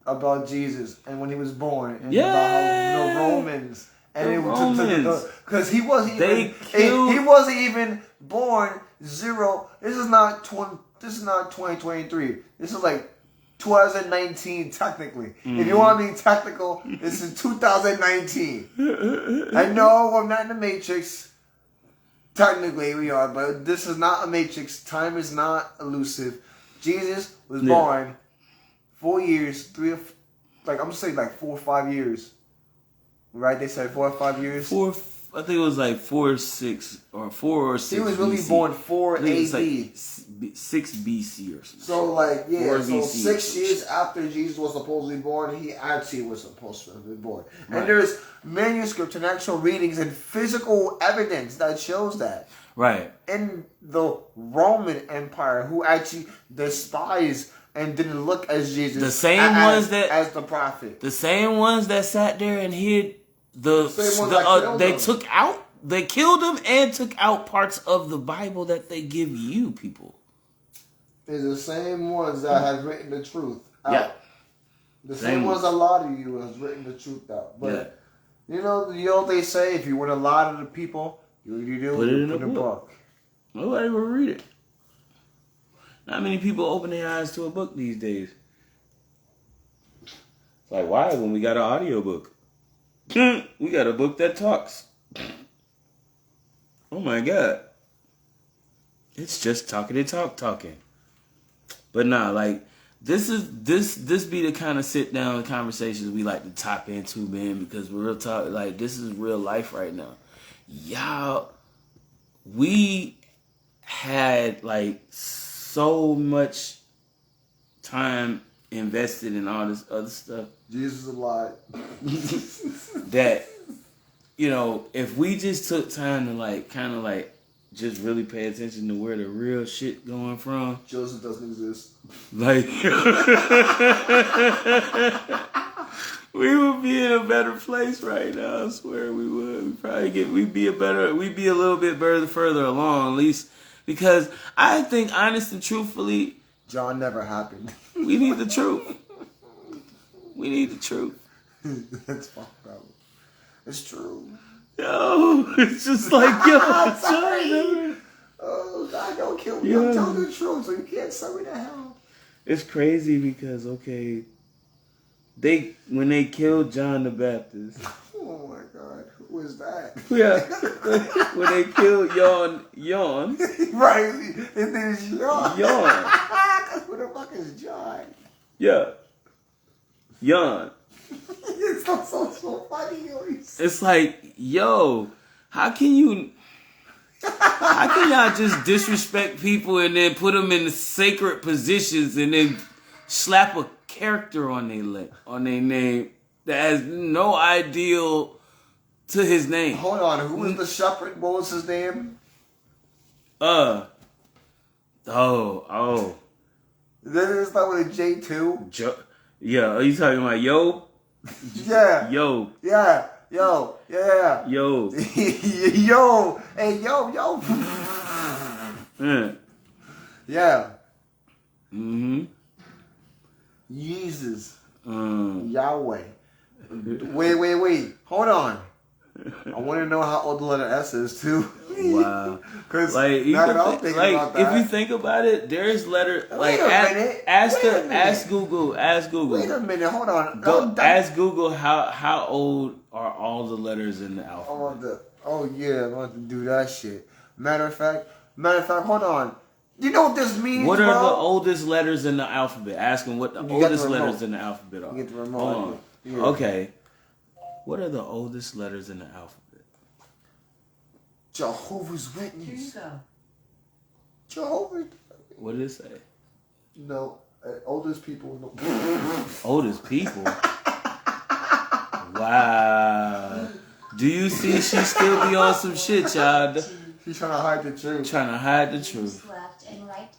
S3: About Jesus and when he was born and about how the Romans And
S2: The Romans.
S3: Because he wasn't
S2: They
S3: even
S2: killed-
S3: he wasn't even born zero. This is not 2023. This is like 2019 technically. If you want to be technical, this is 2019. I know I'm not in the Matrix. Technically we are, but this is not a Matrix. Time is not elusive. Jesus was born 4 years, I'm gonna say like 4 or 5 years. Right? They said 4 or 5 years.
S2: I think it was like 4 or 6 or 4 or 6.
S3: He was really
S2: BC.
S3: born 4
S2: I think it was
S3: AD.
S2: like 6 BC or something.
S3: So like
S2: 4
S3: so
S2: BC
S3: 6 years after Jesus was supposed to be born, he actually was supposed to have been born.
S2: Right.
S3: And there's manuscripts and actual readings and physical evidence that shows that.
S2: Right.
S3: In the Roman Empire, who actually despised and didn't look as Jesus,
S2: The same ones that
S3: as the prophet.
S2: The same ones that sat there and hid they killed them and took out parts of the Bible that they give you people.
S3: It's the same ones that have written the truth out.
S2: Yeah.
S3: The same ones a lot of you has written the truth out. But you know what they say, if you want to lie to the people, you do
S2: Put it in
S3: a
S2: a book. Nobody will read it. Not many people open their eyes to a book these days. It's like, why? When we got an audiobook. We got a book that talks. Oh my God. It's just talking. But nah, like, this be the kind of sit down conversations we like to tap into, man, because we're real talk, like, this is real life right now. Y'all, we had like so much time invested in all this other stuff.
S3: Jesus is alive.
S2: That, you know, if we just took time to like kind of like just really pay attention to where the real shit going from.
S3: Joseph doesn't exist.
S2: Like we would be in a better place right now. I swear we would. We'd be a little bit further along, at least, because I think, honest and truthfully,
S3: John never happened.
S2: we need the truth. We need the truth.
S3: That's fucked up. It's true.
S2: Yo, it's just like, yo,
S3: sorry. Oh, God, don't kill me. I'm telling the truth, so you can't send me to hell.
S2: It's crazy because, okay, when they killed John the Baptist.
S3: Oh my God, who is that?
S2: Yeah, when they killed Yawn.
S3: Right, his name is Yawn. Who the fuck is John?
S2: Yeah, Yawn.
S3: It's so funny.
S2: It's like, yo, how can y'all just disrespect people and then put them in the sacred positions and then slap a character on their name that has no ideal to his name?
S3: Hold on, who was the shepherd? What was his name? Then it's like with a J too.
S2: Yeah, are you talking about Yo?
S3: Yeah.
S2: Yo.
S3: Yeah. Yo. Yeah.
S2: Yo.
S3: Yo. Hey, yo. Yeah.
S2: Mm-hmm.
S3: Jesus. Yahweh. Wait. Hold on. I want to know how old the letter S is too.
S2: Wow.
S3: Because
S2: like,
S3: if
S2: you think about it, there's letter like ask Google.
S3: Wait a minute, hold on.
S2: Ask Google how old are all the letters in the alphabet.
S3: I'm about to do that shit. Matter of fact, hold on. You know what this means?
S2: What are the oldest letters in the alphabet? Ask them what the oldest letters in the alphabet are.
S3: You get the remote.
S2: Hold on.
S3: Yeah.
S2: Okay. What are the oldest letters in the alphabet?
S3: Jehovah's Witness.
S4: Here you go.
S3: Jehovah's.
S2: What did it say?
S3: No, oldest people. No.
S2: Oldest people? Wow. Do you see she still be on some shit, y'all?
S3: She's trying to hide the truth.
S2: Trying to hide the truth.
S4: Left and right.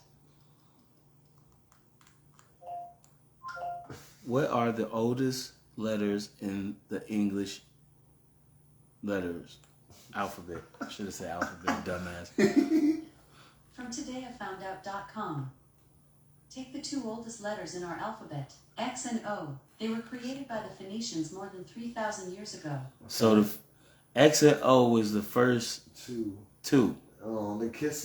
S2: What are the oldest letters in the English alphabet? I should have said alphabet, dumbass.
S4: From todayafoundout.com. Take the 2 oldest letters in our alphabet, X and O. They were created by the Phoenicians more than 3,000 years ago.
S2: So X and O is the first two.
S3: Oh, the kiss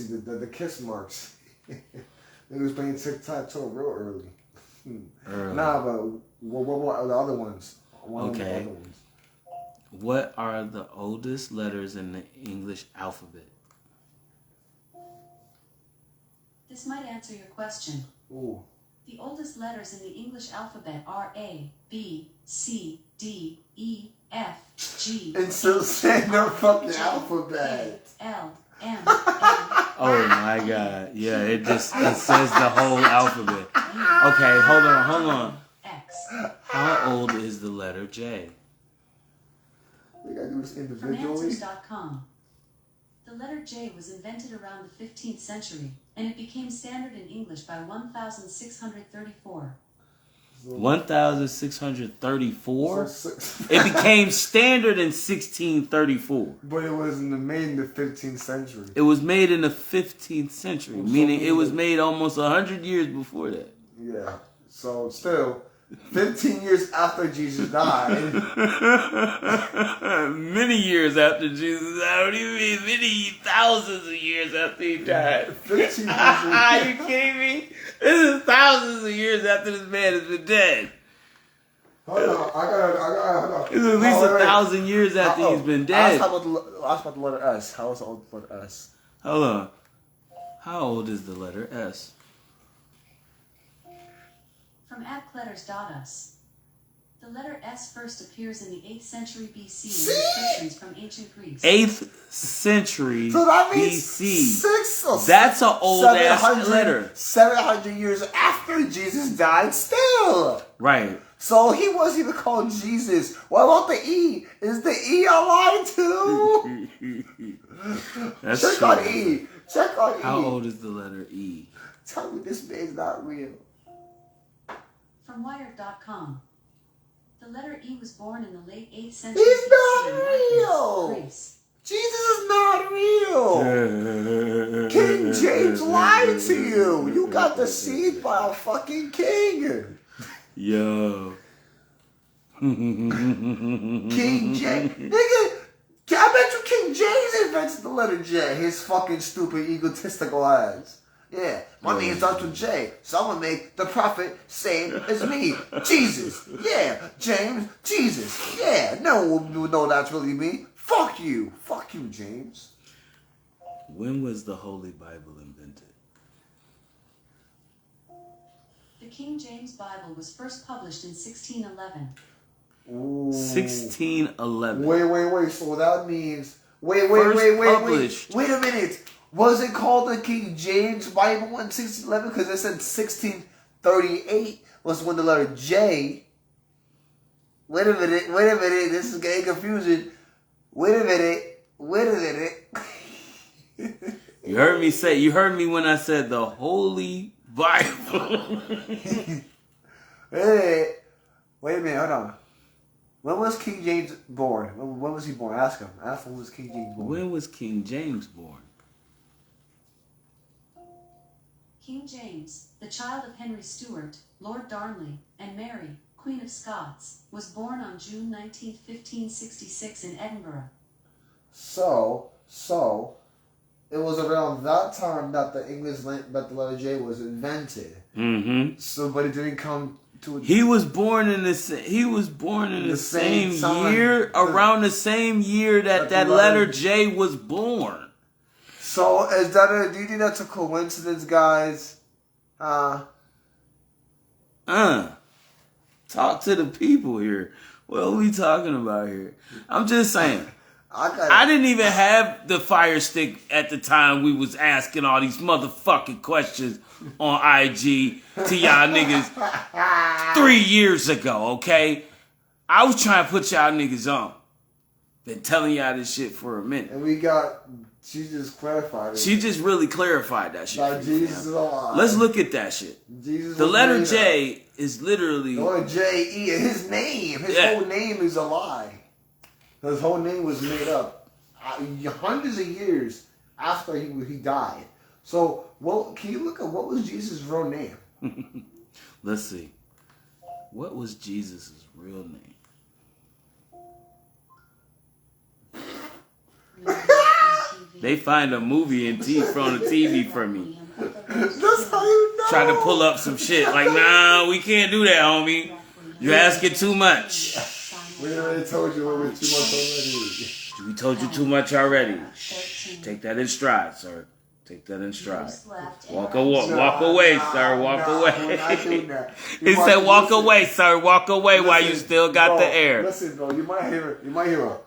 S3: marks. They was playing tic-tac-toe real early. Nah, but what are the other ones?
S2: Okay. What are the oldest letters in the English alphabet?
S4: This might answer your question.
S3: Ooh.
S4: The oldest letters in the English alphabet are A, B, C, D, E, F, G.
S3: And still saying their fucking alphabet.
S4: L, M, N.
S2: Oh my God. Yeah, it says the whole alphabet. Okay, hold on.
S4: X.
S2: How old is the letter J?
S3: We gotta do this
S4: From
S3: individually.
S4: Answers.com. The letter J was invented around the 15th century, and it became standard in English by 1634.
S2: 1634? It became standard in 1634.
S3: But it wasn't made in the 15th century.
S2: It was made in the 15th century, meaning it was made almost 100 years before that.
S3: Yeah. So still, 15 years after Jesus died.
S2: Many years after Jesus died. What do you mean? Many thousands of years after he died.
S3: 15 years.
S2: Are you kidding me? This is thousands of years after this man has been dead.
S3: Hold on, I got.
S2: This is at least 1,000 years after he's been dead.
S3: Ask about the letter S. How is the old letter S?
S2: Hold on. How old is the letter S?
S4: From appletters.us. The letter S first appears in the 8th century BC in inscriptions from ancient Greece.
S2: 8th century
S3: So that means
S2: BC.
S3: That's
S2: an old ass letter.
S3: 700 years after Jesus died still.
S2: Right.
S3: So he wasn't even called Jesus. What about the E? Is the E alive too?
S2: That's
S3: Check
S2: true.
S3: on E. Check on E.
S2: How old is the letter E?
S3: Tell me this man's not real.
S4: From Wired.com. The letter E was born in the late 8th century
S3: He's not
S4: BC in
S3: real.
S4: Greece.
S3: Jesus is not real. King James lied to you. You got deceived by a fucking king.
S2: Yo.
S3: King James. Nigga, I bet you King James invented the letter J. His fucking stupid egotistical ass. Yeah, my name starts with J, so I'm gonna make the prophet same as me. Jesus. Yeah, James. Jesus. Yeah, no one will know that's really me. Fuck you. Fuck you, James.
S2: When was the Holy Bible invented?
S4: The King James Bible was first published in 1611.
S3: Ooh.
S2: 1611.
S3: Wait. So that means wait.
S2: Published.
S3: Wait a minute. Was it called the King James Bible in 1611? Because it said 1638 was when the letter J. Wait a minute. This is getting confusing. Wait a minute.
S2: You heard me when I said the Holy Bible.
S3: Wait a minute. Hold on. When was King James born? When was he born? Ask him. When was King James born?
S2: When was King James born?
S4: King James, the child of Henry Stuart, Lord Darnley, and Mary, Queen of Scots, was born on June 19, 1566 in Edinburgh.
S3: So it was around that time that the letter J was invented.
S2: Mm-hmm.
S3: So, but it didn't come to.
S2: He was born in the same
S3: time.
S2: year, around the same year that letter J was born.
S3: So do you think that's a coincidence, guys?
S2: Talk to the people here. What are we talking about here? I'm just saying. I didn't even have the Fire Stick at the time we was asking all these motherfucking questions on IG to y'all niggas 3 years ago, okay? I was trying to put y'all niggas on. Been telling y'all this shit for a minute.
S3: And she just clarified it.
S2: She just really clarified that shit.
S3: Like Jesus is alive.
S2: Let's look at that shit. The letter J is literally...
S3: The letter J-E, his name. His whole name is a lie. His whole name was made up hundreds of years after he died. So, can you look at what was Jesus' real name?
S2: Let's see. What was Jesus' real name? They find a movie in from the TV for me.
S3: That's how you know.
S2: Try to pull up some shit. Like, nah, we can't do that, homie. You're asking too much.
S3: We already told you we were too much already.
S2: We told you too much already. Take that in stride, sir. Take that in stride. Walk away, sir. Walk away.
S3: We're not doing that.
S2: He said, "Walk away, sir. Walk away while you still got the air."
S3: Listen, bro. You might hear a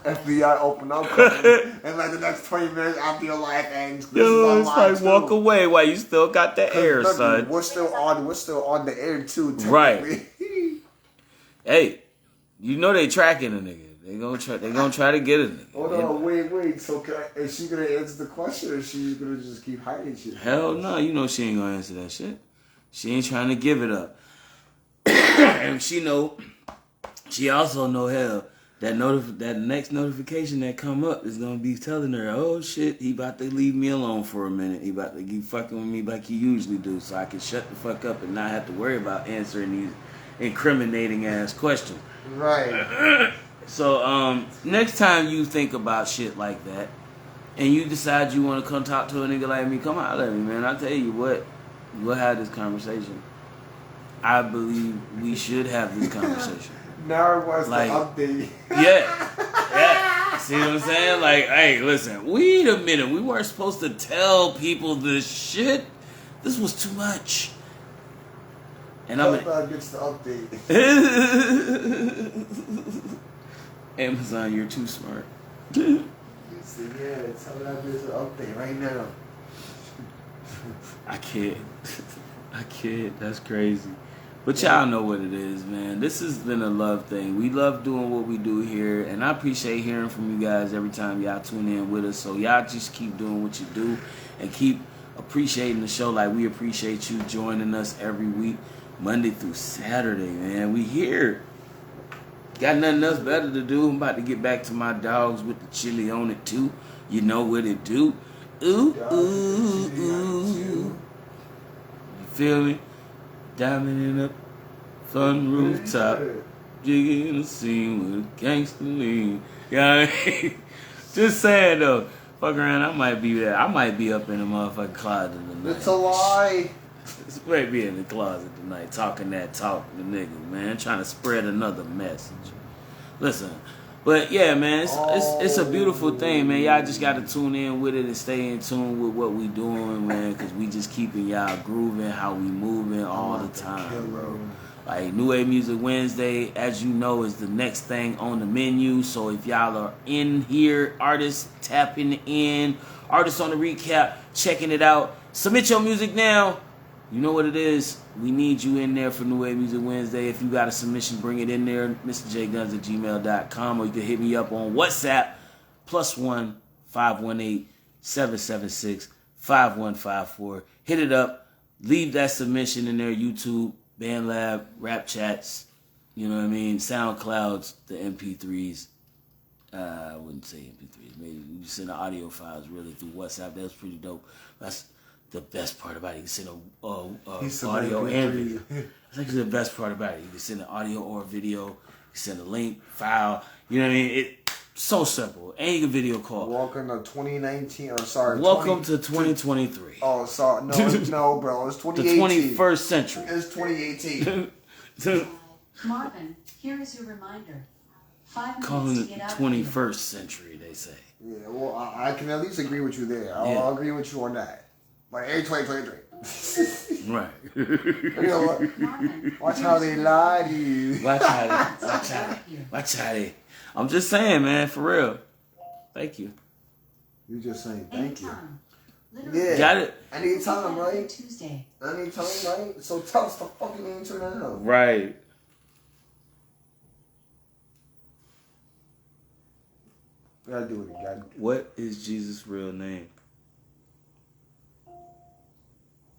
S3: FBI open up, and like the next 20 minutes after your life ends.
S2: Yo, it's like walk away while you still got the air, son.
S3: We're still on the air too.
S2: Right. Hey, you know they tracking a nigga. They gonna try to get a nigga.
S3: Hold on, wait. So is she gonna answer the question, or is she gonna just keep hiding shit?
S2: Hell no, you know she ain't gonna answer that shit. She ain't trying to give it up. And she also know hell that next notification that come up is gonna be telling her, oh shit, he about to leave me alone for a minute. He about to keep fucking with me like he usually do, so I can shut the fuck up and not have to worry about answering these incriminating ass questions.
S3: Right.
S2: So next time you think about shit like that, and you decide you want to come talk to a nigga like me, come holler at me, man. I tell you what, we'll have this conversation. I believe we should have this conversation.
S3: Now it was
S2: like,
S3: the update.
S2: Yeah. See what I'm saying? Like, hey, listen, wait a minute. We weren't supposed to tell people this shit. This was too much. And
S3: That gets the update.
S2: Amazon, you're too smart.
S3: You said, yeah, tell me that there's an update right now.
S2: I can't. That's crazy. But y'all know what it is, man. This has been a love thing. We love doing what we do here, and I appreciate hearing from you guys every time y'all tune in with us. So y'all just keep doing what you do and keep appreciating the show like we appreciate you joining us every week, Monday through Saturday, man. We here. Got nothing else better to do. I'm about to get back to my dogs with the chili on it, too. You know what it do. Ooh, ooh, ooh. You feel me? Diamond in a fun rooftop. Jigging the scene with a gangster lean. You know what I mean? Just saying, though. Fuck around, I might be there. I might be up in the motherfucking closet tonight.
S3: It's a lie.
S2: This might be in the closet tonight, talking that talk to niggas, man, trying to spread another message. Listen, but yeah, man, it's a beautiful thing, man. Y'all just got to tune in with it and stay in tune with what we doing, man, because we just keeping y'all grooving, how we moving all the time, bro. Like, New Wave Music Wednesday, as you know, is the next thing on the menu. So if y'all are in here, artists tapping in, artists on the recap, checking it out, submit your music now. You know what it is. We need you in there for New Wave Music Wednesday. If you got a submission, bring it in there. MrJGuns@gmail.com, or you can hit me up on WhatsApp, +1 518 776 5154. Hit it up. Leave that submission in there. YouTube, BandLab, Rap Chats, you know what I mean? SoundClouds, the MP3s. I wouldn't say MP3s. Maybe you send the audio files really through WhatsApp. That was pretty dope. That's the best part about it. You can send a audio and video. That's actually the best part about it. You can send an audio or a video. You can send a link, file. You know what I mean? It's so simple. And you can video call.
S3: Welcome to 2019, or sorry.
S2: Welcome to 2023.
S3: Oh, sorry. No, bro. It's 2018.
S2: The 21st century.
S3: It's 2018.
S4: Marvin, here is your reminder. 5 minutes
S2: Calling
S4: to
S2: it
S4: get out
S2: the
S4: of here.
S2: 21st century, they say.
S3: Yeah, well, I can at least agree with you there. I'll agree with you on that. But hey, 2023.
S2: Right.
S3: You know what?
S4: Marvin,
S3: Watch
S4: here
S3: how
S4: is
S3: they
S4: your
S3: lie to you.
S2: Watch how they. I'm just saying, man, for real. Thank you.
S3: You just saying thank you.
S4: Anytime. Literally.
S3: Yeah.
S2: Got it?
S3: I need time, right?
S4: Tuesday.
S3: I need time, right? So tell us the fucking answer now.
S2: Right.
S3: We gotta do it again.
S2: What is Jesus' real name?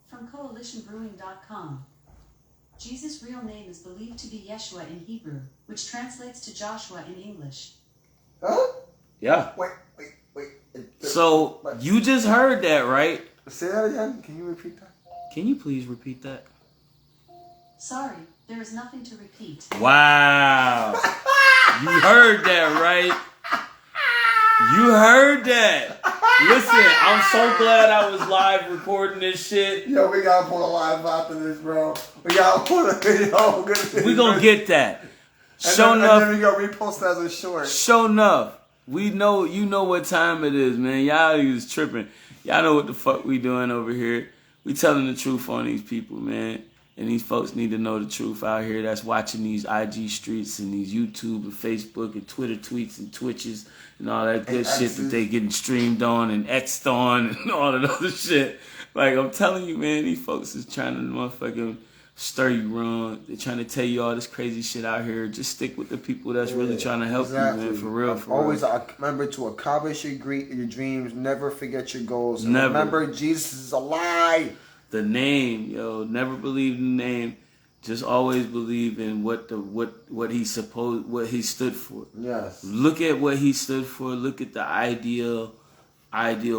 S4: From coalitionbrewing.com. Jesus' real name is believed to be Yeshua in Hebrew, which translates to Joshua in English.
S3: Huh?
S2: Yeah.
S3: Wait.
S2: So, you just heard that, right?
S3: Say that again. Can you repeat that?
S2: Can you please repeat that?
S4: Sorry, there is nothing to repeat.
S2: Wow. You heard that, right? You heard that. Listen, I'm so glad I was live recording this shit.
S3: Yo, we gotta put a live after this, bro. We gotta put a video.
S2: We gonna get that. Show
S3: And
S2: enough.
S3: then we gonna repost it as a short.
S2: Show enough. We know, you know what time it is, man. Y'all is tripping. Y'all know what the fuck we doing over here. We telling the truth on these people, man. And these folks need to know the truth out here that's watching these IG streets and these YouTube and Facebook and Twitter tweets and Twitches and all that good shit that they getting streamed on and X'd on and all that other shit. Like, I'm telling you, man, these folks is trying to motherfucking stir you wrong. They're trying to tell you all this crazy shit out here. Just stick with the people that's really trying to help you, man, for real, for
S3: Always
S2: real.
S3: Remember to accomplish your dreams. Never forget your goals. And
S2: Never.
S3: remember, Jesus is alive.
S2: The name, yo, never believe in the name. Just always believe in what he stood for.
S3: Yes.
S2: Look at what he stood for. Look at the ideal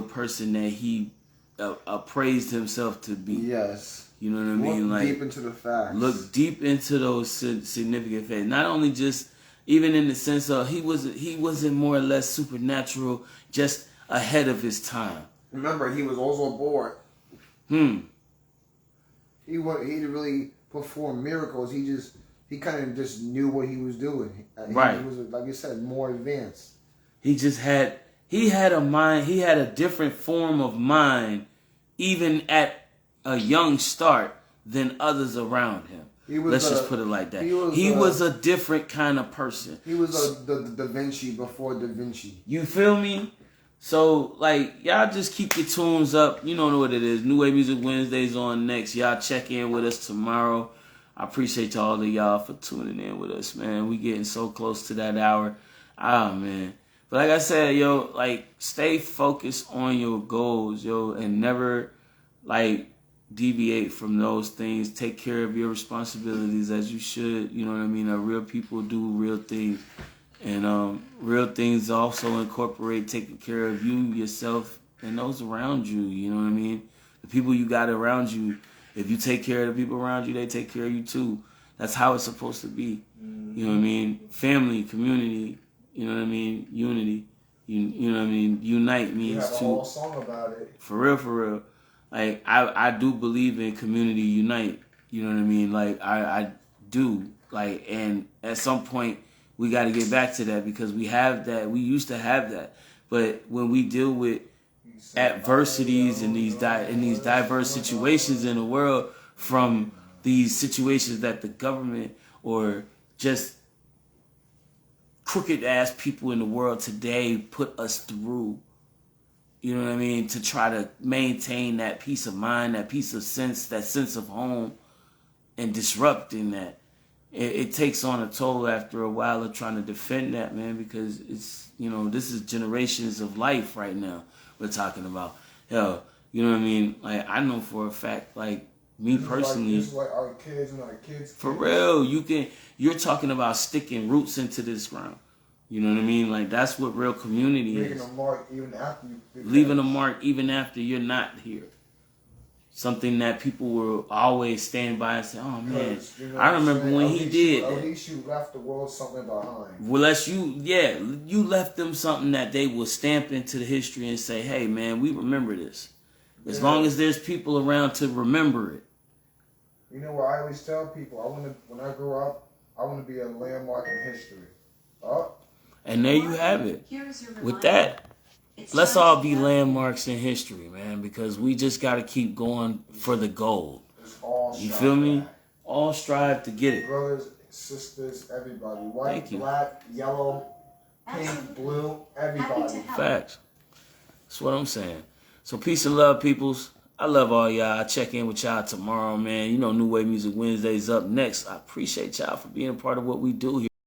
S2: person that he appraised himself to be.
S3: Yes.
S2: You know what I mean?
S3: Look
S2: Like,
S3: deep into the facts.
S2: look deep into those significant facts. Not only just even in the sense of he wasn't more or less supernatural, just ahead of his time.
S3: Remember, he was also bored. He didn't really perform miracles. He kind of just knew what he was doing.
S2: Right.
S3: He was, like you said, more advanced.
S2: He had a mind. He had a different form of mind, even at a young start, than others around him. Let's just put it like that. He was a different kind of person.
S3: He was the Da Vinci before Da Vinci.
S2: You feel me? So, like, y'all just keep your tunes up. You know what it is. New Wave Music Wednesdays on next. Y'all check in with us tomorrow. I appreciate all of y'all for tuning in with us, man. We getting so close to that hour. Ah, man. But like I said, yo, like, stay focused on your goals, yo, and never, like, deviate from those things. Take care of your responsibilities as you should. You know what I mean? Real people do real things. And real things also incorporate taking care of you, yourself, and those around you. You know what I mean? The people you got around you, if you take care of the people around you, they take care of you too. That's how it's supposed to be. You know what I mean? Family, community, you know what I mean? Unity. You know what I mean? Unite means
S3: You have a
S2: to...
S3: whole song about it.
S2: For real, for real. Like, I do believe in community unite. You know what I mean? Like, I do. Like, and at some point... we got to get back to that because we have that. We used to have that, but when we deal with adversities and these diverse situations in the world, from these situations that the government or just crooked ass people in the world today put us through, you know what I mean, to try to maintain that peace of mind, that peace of sense, that sense of home, and disrupting that. It takes on a toll after a while of trying to defend that, man, because it's, you know, this is generations of life right now we're talking about. Hell, you know what I mean? Like, I know for a fact, like, me personally.
S3: It's like our kids and our kids.
S2: For real, you're talking about sticking roots into this ground. You know what I mean? Like, that's what real community is.
S3: Leaving a mark even after you.
S2: Leaving a mark even after you're not here. Something that people will always stand by and say, "Oh man,
S3: you know
S2: I remember when he did
S3: At
S2: that."
S3: least you left the world something behind.
S2: Well, you left them something that they will stamp into the history and say, "Hey man, we remember this." As long as there's people around to remember it.
S3: You know what I always tell people? When I grow up, I want to be a landmark in history.
S2: And there you have it. With that. Let's all be landmarks in history, man, because we just got to keep going for the gold. You feel me? All strive to get it.
S3: Brothers, sisters, everybody. White, black, yellow, pink, blue, everybody.
S2: Facts. That's what I'm saying. So peace and love, peoples. I love all y'all. I'll check in with y'all tomorrow, man. You know, New Wave Music Wednesdays up next. I appreciate y'all for being a part of what we do here.